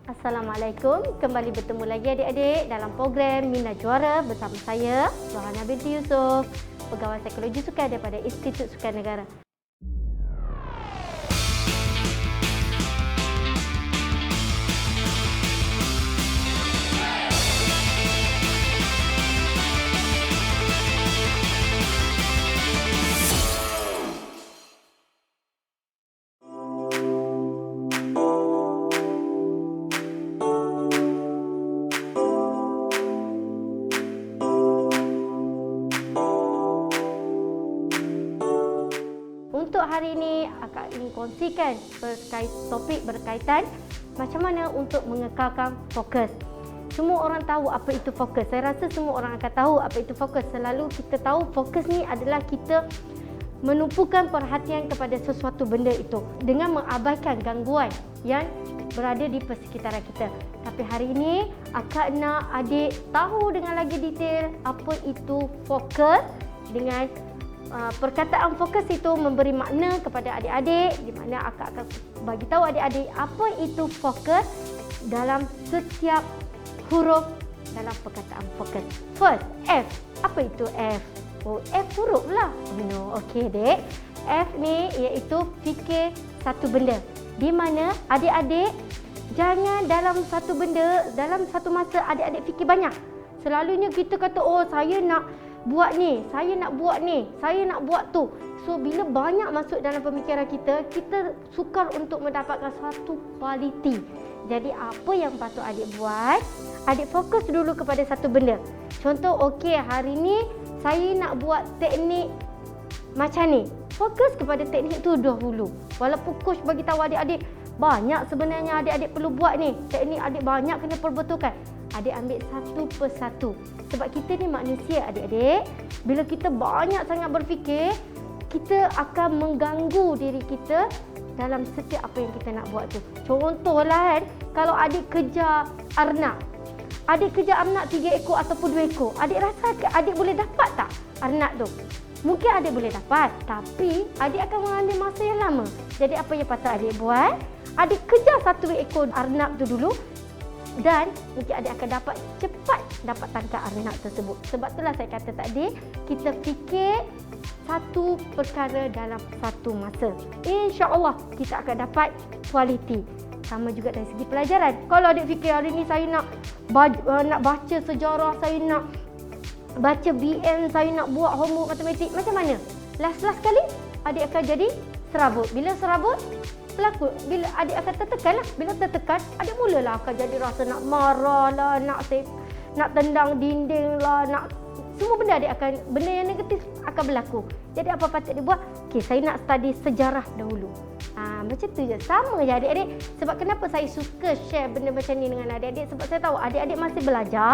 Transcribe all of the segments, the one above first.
Assalamualaikum, kembali bertemu lagi adik-adik dalam program Mina Juara bersama saya, Johanna binti Yusof, Pegawai Psikologi Sukan daripada Institut Sukan Negara. Untuk hari ini, akak ingin kongsikan topik berkaitan macam mana untuk mengekalkan fokus. Semua orang tahu apa itu fokus. Saya rasa semua orang akan tahu apa itu fokus. Selalu kita tahu fokus ni adalah kita menumpukan perhatian kepada sesuatu benda itu dengan mengabaikan gangguan yang berada di persekitaran kita. Tapi hari ini, akak nak adik tahu dengan lagi detail apa itu fokus dengan perkataan fokus itu memberi makna kepada adik-adik, di mana akak akan bagi tahu adik-adik apa itu fokus dalam setiap huruf dalam perkataan fokus. First, F. Apa itu F? Oh, F huruf lah. No, okey dek. F ni iaitu fikir satu benda. Di mana adik-adik jangan dalam satu benda, dalam satu masa adik-adik fikir banyak. Selalunya kita kata, oh saya nak buat ni, saya nak buat ni, saya nak buat tu. So bila banyak masuk dalam pemikiran kita, kita sukar untuk mendapatkan satu kualiti. Jadi apa yang patut adik buat? Adik fokus dulu kepada satu benda. Contoh, okey, hari ni saya nak buat teknik macam ni. Fokus kepada teknik tu dahulu. Walaupun coach bagi tahu adik-adik, banyak sebenarnya adik-adik perlu buat ni. Teknik adik banyak kena perbetulkan. Adik ambil satu persatu. Sebab kita ni manusia adik-adik. Bila kita banyak sangat berfikir, kita akan mengganggu diri kita dalam setiap apa yang kita nak buat tu. Contohlah kan, kalau adik kejar arnab. Adik kejar arnab 3 ekor ataupun 2 ekor. Adik rasa adik boleh dapat tak arnab tu? Mungkin adik boleh dapat, tapi adik akan mengambil masa yang lama. Jadi apa yang patut adik buat? Adik kejar 1 ekor arnab tu dulu. Dan mungkin adik akan cepat dapat tangkap arnab tersebut. Sebab itulah saya kata tadi, kita fikir satu perkara dalam satu masa. InsyaAllah kita akan dapat kualiti. Sama juga dari segi pelajaran. Kalau adik fikir hari ni saya nak baca sejarah, saya nak baca BM, saya nak buat homework matematik, macam mana? Last-last kali adik akan jadi serabut. Bila serabut, berlaku. Bila adik akan tertekan lah. Bila tertekan, adik mulalah akan jadi rasa nak marah lah, nak tendang dinding lah, semua benda yang negatif akan berlaku. Jadi apa patut dia buat? Okey, saya nak study sejarah dahulu. Macam tu je. Sama je adik-adik. Sebab kenapa saya suka share benda macam ni dengan adik-adik? Sebab saya tahu adik-adik masih belajar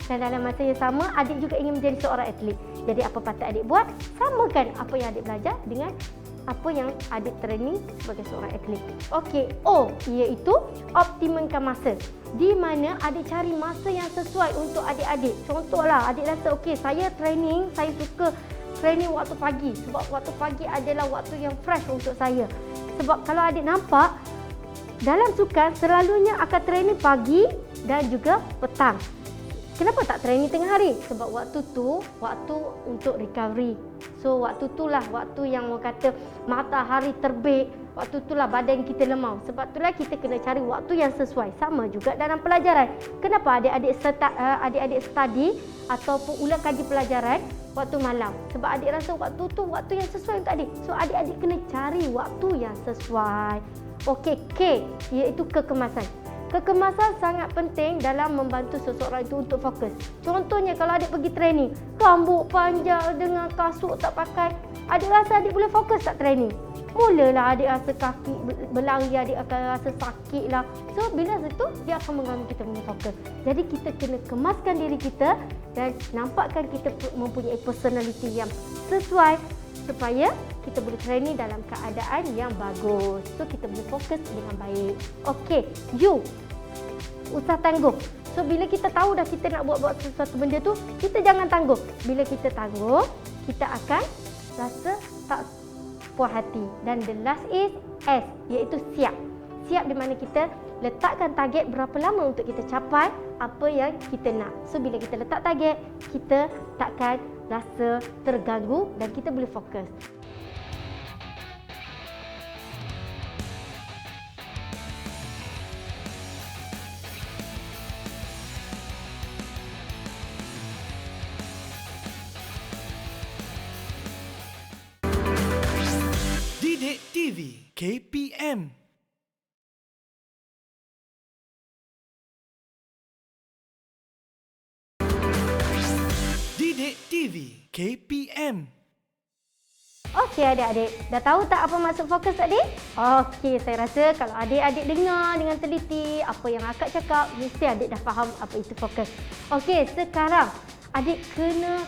dan dalam masa yang sama adik juga ingin menjadi seorang atlet. Jadi apa patut adik buat? Samakan apa yang adik belajar dengan apa yang adik training sebagai seorang atlet. Okey, O iaitu optimumkan masa. Di mana adik cari masa yang sesuai untuk adik-adik. Contohlah, adik rasa okey, saya training, saya suka training waktu pagi. Sebab waktu pagi adalah waktu yang fresh untuk saya. Sebab kalau adik nampak, dalam sukan selalunya akan training pagi dan juga petang. Kenapa tak training tengah hari? Sebab waktu tu, waktu untuk recovery. So, waktu itulah waktu yang orang kata matahari terbit. Waktu itulah badan kita lemau. Sebab itulah kita kena cari waktu yang sesuai. Sama juga dalam pelajaran. Kenapa adik-adik study ataupun ulang kaji pelajaran waktu malam? Sebab adik rasa waktu tu waktu yang sesuai untuk adik. So, adik-adik kena cari waktu yang sesuai. Okey, K iaitu kekemasan. Kekemasan sangat penting dalam membantu seseorang itu untuk fokus. Contohnya kalau adik pergi training, rambut panjang dengan kasut tak pakai, adik rasa adik boleh fokus tak training? Mulalah adik rasa kaki berlari, adik akan rasa sakit lah. So bila itu dia akan mengganggu kita punya fokus. Jadi kita kena kemaskan diri kita dan nampakkan kita mempunyai personality yang sesuai supaya kita boleh training dalam keadaan yang bagus. So kita boleh fokus dengan baik. Okey, U, usah tangguh. So bila kita tahu dah kita nak buat sesuatu benda tu, kita jangan tangguh. Bila kita tangguh, kita akan rasa tak puas hati. Dan the last is S, iaitu siap. Siap di mana kita letakkan target berapa lama untuk kita capai apa yang kita nak. So bila kita letak target, kita takkan rasa terganggu dan kita boleh fokus. Didik TV KPM. Didik TV KPM. Okey adik-adik, dah tahu tak apa maksud fokus adik? Okey, saya rasa kalau adik-adik dengar dengan teliti apa yang akak cakap, mesti adik dah faham apa itu fokus. Okey, sekarang adik kena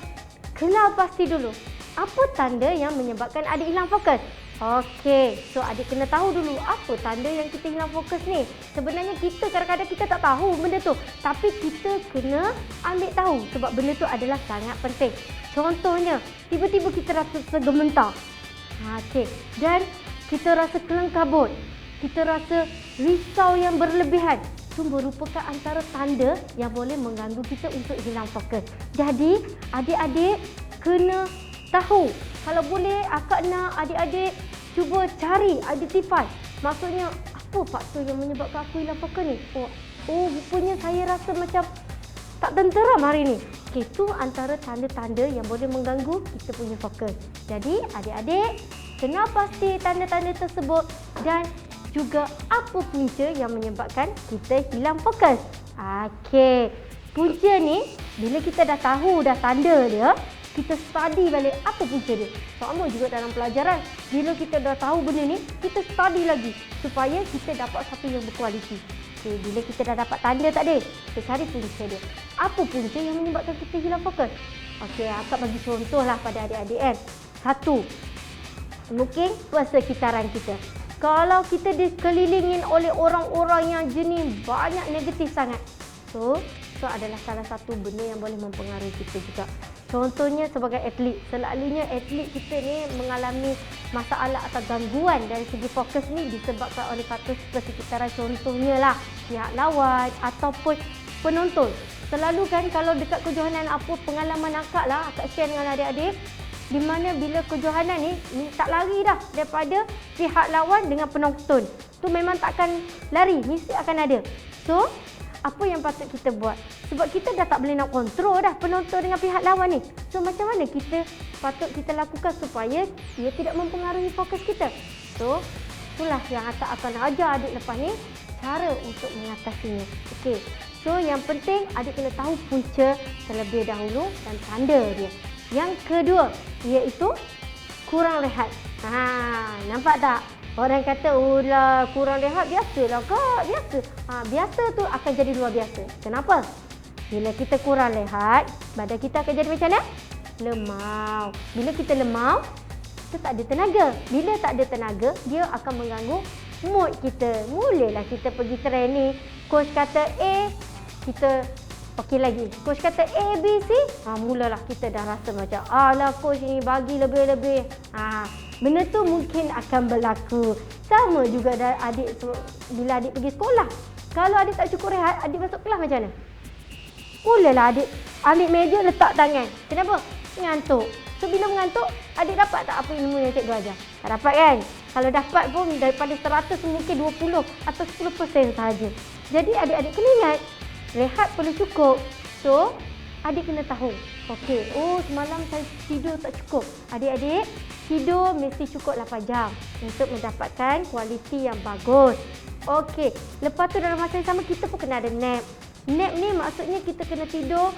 kenal pasti dulu. Apa tanda yang menyebabkan adik hilang fokus? Okey, so adik kena tahu dulu apa tanda yang kita hilang fokus ni. Sebenarnya kita kadang-kadang kita tak tahu benda tu, tapi kita kena ambil tahu sebab benda tu adalah sangat penting. Contohnya, tiba-tiba kita rasa tergementar. Okey, dan kita rasa kelang kabut. Kita rasa risau yang berlebihan. Itu merupakan antara tanda yang boleh mengganggu kita untuk hilang fokus. Jadi, adik-adik kena tahu. Kalau boleh, akak nak adik-adik cuba cari, identify. Maksudnya, apa faktor yang menyebabkan aku hilang fokus ni? Oh, rupanya saya rasa macam tak tenteram hari ni. Okay, itu antara tanda-tanda yang boleh mengganggu kita punya fokus. Jadi, adik-adik kenal pasti tanda-tanda tersebut dan juga apa punca yang menyebabkan kita hilang fokus. Okey, punca ni bila kita dah tahu dah tanda dia, kita study balik apa punca dia. Sama juga dalam pelajaran. Bila kita dah tahu benda ni, kita study lagi supaya kita dapat satu yang berkualiti. Okay, bila kita dah dapat tanda tadi, kita cari punca dia. Apa punca yang menyebabkan kita hilang fokus? Okey, akak bagi contohlah pada adik-adik kan. Satu, mungkin persekitaran kita. Kalau kita dikelilingin oleh orang-orang yang jenis banyak negatif sangat, so adalah salah satu benda yang boleh mempengaruhi kita juga. Contohnya sebagai atlet, selalunya atlet kita ni mengalami masalah atau gangguan dari segi fokus ni disebabkan oleh faktor persekitaran. Contohnya lah pihak lawan ataupun penonton. Selalu kan kalau dekat kejohanan apa pengalaman akak lah, akak share dengan adik-adik, di mana bila kejohanan ni tak lari dah daripada pihak lawan dengan penonton. Tu memang takkan lari, mesti akan ada. So, apa yang patut kita buat? Sebab kita dah tak boleh nak kontrol dah penonton dengan pihak lawan ni. So, macam mana patut kita lakukan supaya ia tidak mempengaruhi fokus kita? So, itulah yang akan ajar adik lepas ni cara untuk mengatasinya. Okey. So, yang penting adik kena tahu punca terlebih dahulu dan tanda dia. Yang kedua, iaitu kurang rehat. Nampak tak? Orang kata, lah kurang rehat biasalah kak, biasa. Biasa tu akan jadi luar biasa. Kenapa? Bila kita kurang rehat, badan kita akan jadi macam mana? Lemau. Bila kita lemau, kita tak ada tenaga. Bila tak ada tenaga, dia akan mengganggu mood kita. Mulalah kita pergi training, coach kata A, kita okey lagi. Coach kata A, B, C, mulalah kita dah rasa macam, alah coach ni bagi lebih-lebih. Benda tu mungkin akan berlaku. Sama juga adik bila adik pergi sekolah. Kalau adik tak cukup rehat, adik masuk kelas macam mana? Mulalah adik ambil meja, letak tangan. Kenapa? Mengantuk. So bila mengantuk, adik dapat tak apa ilmu yang cikgu ajar? Tak dapat kan? Kalau dapat pun daripada 100 mungkin 20 atau 10% sahaja. Jadi adik-adik kena ingat, rehat perlu cukup. So, adik kena tahu. Okey, semalam saya tidur tak cukup. Adik-adik, tidur mesti cukup 8 jam untuk mendapatkan kualiti yang bagus. Okey, lepas tu dalam masa yang sama kita pun kena ada nap. Nap ni maksudnya kita kena tidur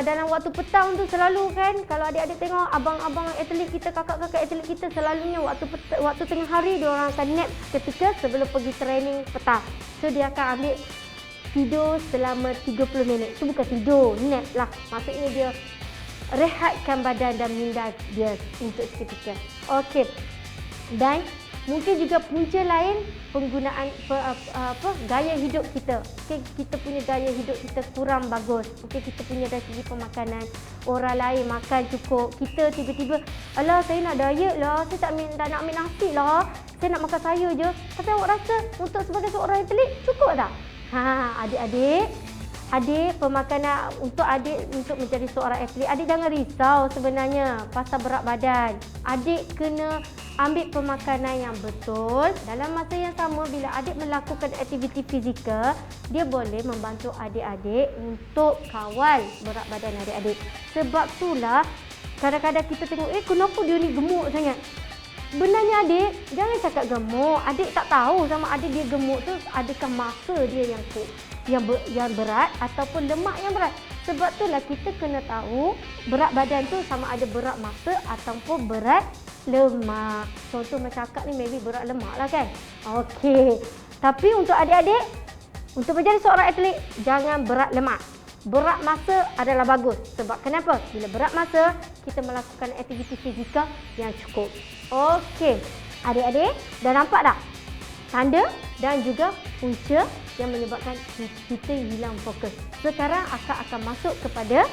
dalam waktu petang tu selalu kan. Kalau adik-adik tengok abang-abang atlet kita, kakak-kakak atlet kita selalunya waktu tengah hari dia orang akan nap ketika sebelum pergi training petang. So dia akan ambil tidur selama 30 minit. Itu bukan tidur, nap lah. Maksudnya dia rehatkan badan dan minda dia untuk seketika. Okey. Dan Mungkin juga punca lain penggunaan gaya hidup kita. Mungkin kita punya gaya hidup kita kurang bagus. Mungkin kita punya dari segi pemakanan. Orang lain makan cukup. Kita tiba-tiba, alah saya nak diet lah, saya tak nak ambil nasi lah. Saya nak makan sayur je. Tapi awak rasa untuk sebagai seorang atlet cukup tak? Adik pemakanan untuk menjadi seorang atlet, adik jangan risau sebenarnya pasal berat badan. Adik kena ambil pemakanan yang betul. Dalam masa yang sama, bila adik melakukan aktiviti fizikal, dia boleh membantu adik-adik untuk kawal berat badan adik-adik. Sebab itulah kadang-kadang kita tengok, kenapa dia ni gemuk sangat? Benarnya adik, jangan cakap gemuk. Adik tak tahu sama adik dia gemuk tu adakah masa dia yang berat ataupun lemak yang berat. Sebab itulah kita kena tahu berat badan tu sama ada berat masa ataupun berat lemak. Contoh macam akak ni maybe berat lemak lah kan. Okey. Tapi untuk adik-adik, untuk menjadi seorang atlet, jangan berat lemak. Berat masa adalah bagus. Sebab kenapa? Bila berat masa, kita melakukan aktiviti fizikal yang cukup. Okey. Adik-adik, dah nampak tak? Tanda dan juga punca yang menyebabkan kita hilang fokus. Sekarang akak akan masuk kepada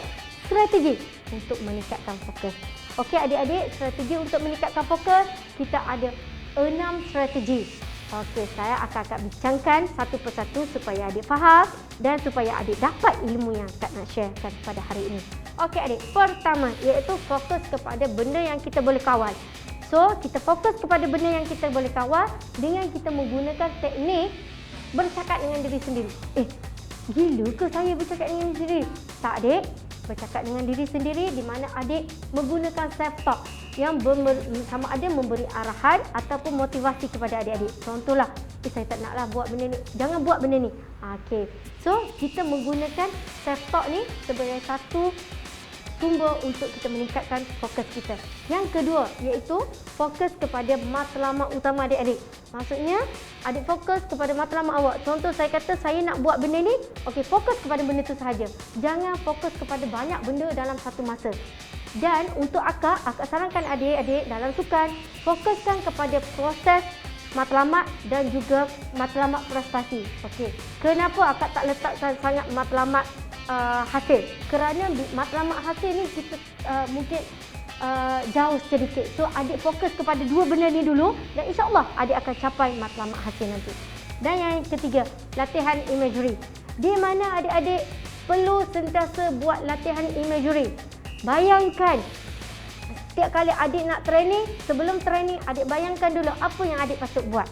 strategi untuk meningkatkan fokus. Okey adik-adik, strategi untuk meningkatkan fokus, kita ada 6 strategi. Okey, saya akan bincangkan satu persatu supaya adik faham dan supaya adik dapat ilmu yang akak nak sharekan pada hari ini. Okey adik, pertama iaitu fokus kepada benda yang kita boleh kawal. So, kita fokus kepada benda yang kita boleh kawal dengan kita menggunakan teknik bercakap dengan diri sendiri. Gila ke saya bercakap dengan diri sendiri? Tak adik, bercakap dengan diri sendiri di mana adik menggunakan self-talk yang sama ada memberi arahan ataupun motivasi kepada adik-adik. Contohlah, saya tak naklah buat benda ni. Jangan buat benda ni. Okey. So, kita menggunakan self-talk ni sebagai satu sumber untuk kita meningkatkan fokus kita. Yang kedua iaitu fokus kepada matlamat utama adik-adik. Maksudnya adik fokus kepada matlamat awak. Contoh saya kata saya nak buat benda ni, okey, fokus kepada benda tu sahaja. Jangan fokus kepada banyak benda dalam satu masa. Dan untuk akak sarankan adik-adik dalam sukan, fokuskan kepada proses matlamat dan juga matlamat prestasi. Okey. Kenapa akak tak letakkan sangat matlamat hasil? Kerana matlamat hasil ni kita mungkin jauh sedikit. So adik fokus kepada dua benda ni dulu dan insya-Allah adik akan capai matlamat hasil nanti. Dan yang ketiga, latihan imagery. Di mana adik-adik perlu sentiasa buat latihan imagery. Bayangkan setiap kali adik nak training, sebelum training adik bayangkan dulu apa yang adik patut buat.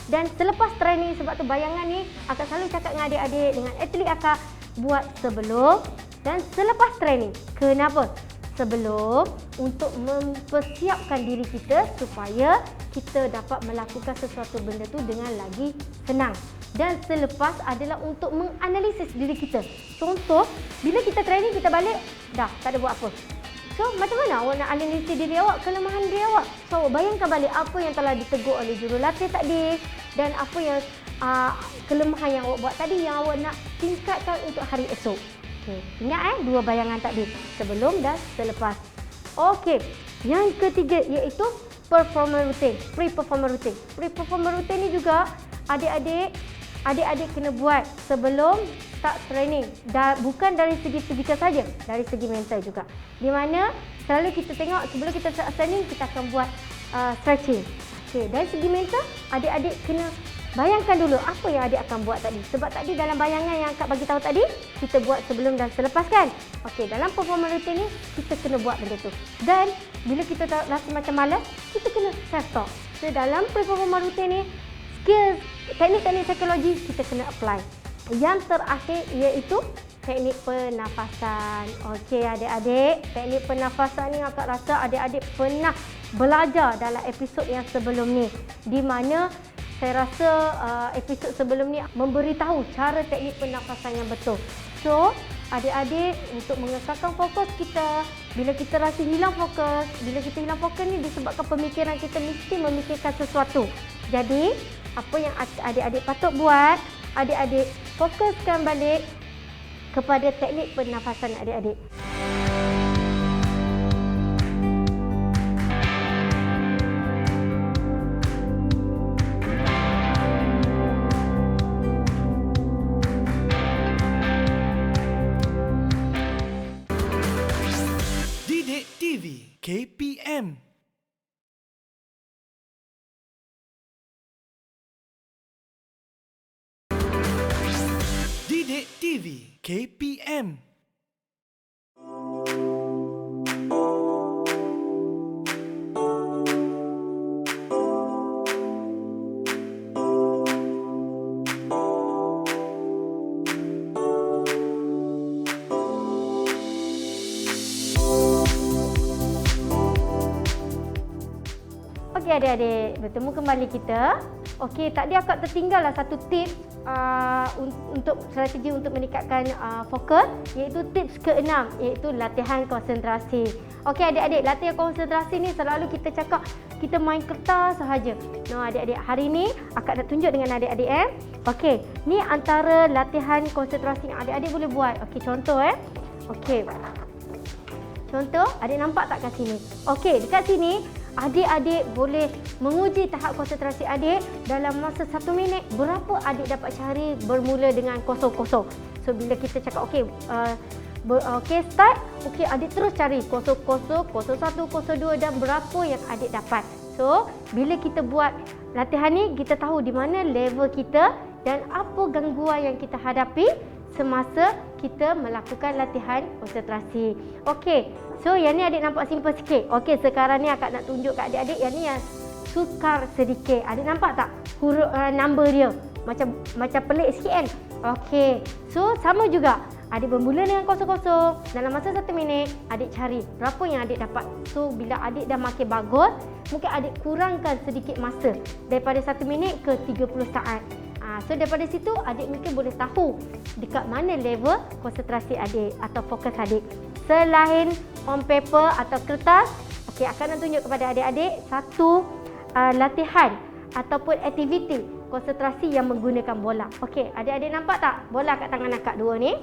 Dan selepas training, sebab tu bayangan ni akak selalu cakap dengan adik-adik, dengan atlet akak, buat sebelum dan selepas training. Kenapa? Sebelum untuk mempersiapkan diri kita supaya kita dapat melakukan sesuatu benda tu dengan lagi senang. Dan selepas adalah untuk menganalisis diri kita. Contoh, bila kita training, kita balik, dah tak ada buat apa. So, macam mana awak nak analisis diri awak, kelemahan diri awak? So, bayangkan balik apa yang telah ditegur oleh jurulatih tadi dan apa yang kelemahan yang awak buat tadi yang awak nak tingkatkan untuk hari esok. Okay. Ingat dua bayangan tadi, sebelum dan selepas. Okey, yang ketiga iaitu performance routine, pre-performance routine. Pre-performance routine ni juga adik-adik kena buat sebelum start training. Bukan dari segi fizikal saja, dari segi mental juga. Di mana selalu kita tengok sebelum kita start training, kita akan buat stretching. Okey, dari segi mental, adik-adik kena bayangkan dulu apa yang adik akan buat tadi. Sebab tadi dalam bayangan yang akak bagi tahu tadi, kita buat sebelum dan selepas kan? Okey, dalam performance routine ni, kita kena buat benda tu. Dan bila kita rasa macam malas, kita kena self-talk. So, dalam performance routine ni, skills, teknik-teknik psikologi kita kena apply. Yang terakhir iaitu teknik pernafasan. Okey adik-adik, teknik pernafasan ni akak rasa adik-adik pernah belajar dalam episod yang sebelum ni. Di mana saya rasa episod sebelum ni memberitahu cara teknik pernafasan yang betul. So, adik-adik untuk mengekalkan fokus kita, bila kita rasa hilang fokus, bila kita hilang fokus ni disebabkan pemikiran kita mesti memikirkan sesuatu. Jadi, apa yang adik-adik patut buat, adik-adik fokuskan balik kepada teknik pernafasan adik-adik. TV KPM. Okey adik-adik, bertemu kembali kita. Okey, tadi akak tertinggallah satu tips untuk strategi untuk meningkatkan fokus, iaitu tips ke-6, iaitu latihan konsentrasi. Okey adik-adik, latihan konsentrasi ni selalu kita cakap kita main kertas sahaja. No adik-adik, hari ni akak nak tunjuk dengan adik-adik Okey, ni antara latihan konsentrasi yang adik-adik boleh buat. Okey, contoh Okey. Contoh, adik nampak tak kat sini? Okey, dekat sini adik-adik boleh menguji tahap konsentrasi adik dalam masa 1 minit. Berapa adik dapat cari bermula dengan kosong-kosong. So, bila kita cakap okey, start. Okey, adik terus cari kosong-kosong, 01, 02 dan berapa yang adik dapat. So, bila kita buat latihan ni, kita tahu di mana level kita dan apa gangguan yang kita hadapi semasa kita melakukan latihan konsentrasi. Okey, so yang ni adik nampak simple sikit. Okey, sekarang ni akak nak tunjuk kat adik-adik yang ni yang sukar sedikit. Adik nampak tak huruf number dia? Macam pelik sikit kan? Okey, so sama juga. Adik bermula dengan kosong-kosong. Dalam masa 1 minit, adik cari berapa yang adik dapat. So, bila adik dah makin bagus, mungkin adik kurangkan sedikit masa daripada 1 minit ke 30 saat. So daripada situ adik mungkin boleh tahu dekat mana level konsentrasi adik atau fokus adik. Selain on paper atau kertas, okey, akan nak tunjuk kepada adik-adik satu latihan ataupun aktiviti konsentrasi yang menggunakan bola. Okey, adik-adik nampak tak bola kat tangan akak dua ni?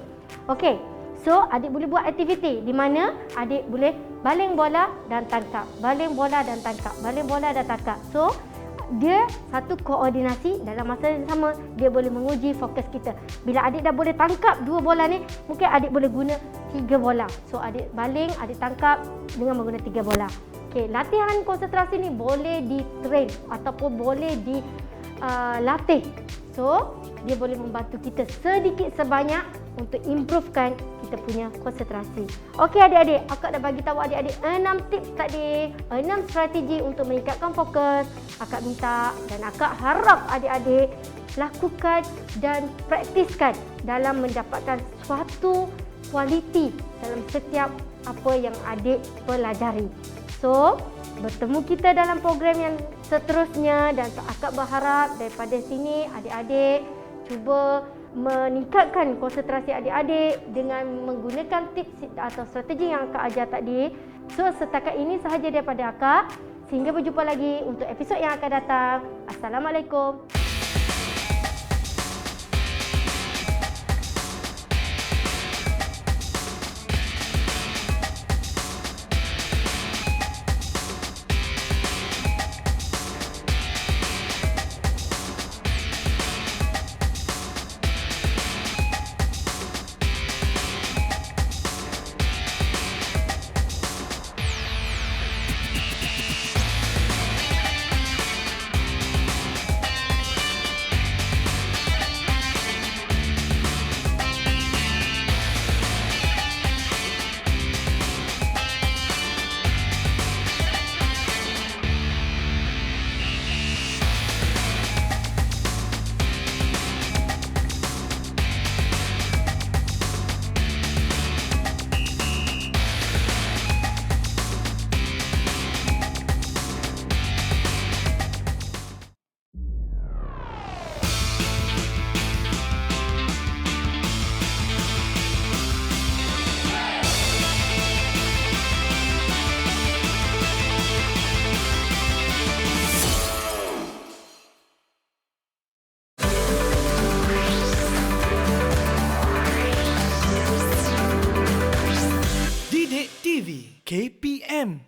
Okey. So, adik boleh buat aktiviti di mana adik boleh baling bola dan tangkap. Baling bola dan tangkap. Baling bola dan tangkap. So, dia satu koordinasi dalam masa yang sama, dia boleh menguji fokus kita. Bila adik dah boleh tangkap 2 bola ni, mungkin adik boleh guna 3 bola. So adik baling, adik tangkap dengan menggunakan 3 bola. Okey, latihan konsentrasi ni boleh di-train ataupun boleh dilatih. So dia boleh membantu kita sedikit sebanyak untuk improvekan kita punya konsentrasi. Okey adik-adik, akak dah bagi tahu adik-adik 6 tips tadi, 6 strategi untuk meningkatkan fokus. Akak minta dan akak harap adik-adik lakukan dan praktiskan dalam mendapatkan suatu kualiti dalam setiap apa yang adik pelajari. So, bertemu kita dalam program yang seterusnya dan akak berharap daripada sini adik-adik cuba meningkatkan konsentrasi adik-adik dengan menggunakan tips atau strategi yang akak ajar tadi. So, setakat ini sahaja daripada akak. Sehingga berjumpa lagi untuk episod yang akan datang. Assalamualaikum. KPM